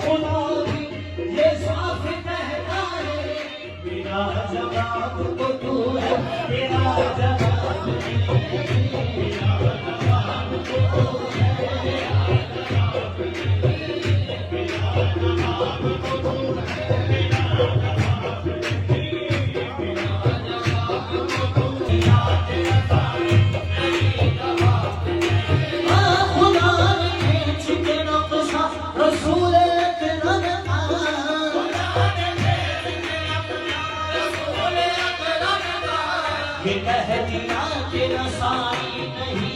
खुदा भी ये साफ कहता है, बिना जवाब को तू है तेरा जवाब नहीं, बिना जवाब को तू है तेरा जवाब नहीं, बिना जवाब को तू है तेरा जवाब नहीं, बिना जवाब को तू याद रखा नहीं जवाब नहीं। हाँ खुदा ने खींच के नक्शा रसूल अकरम का, खुदा ने खींच के नक्शा रसूल अकरम का, ये कह दिया कि नसाई नहीं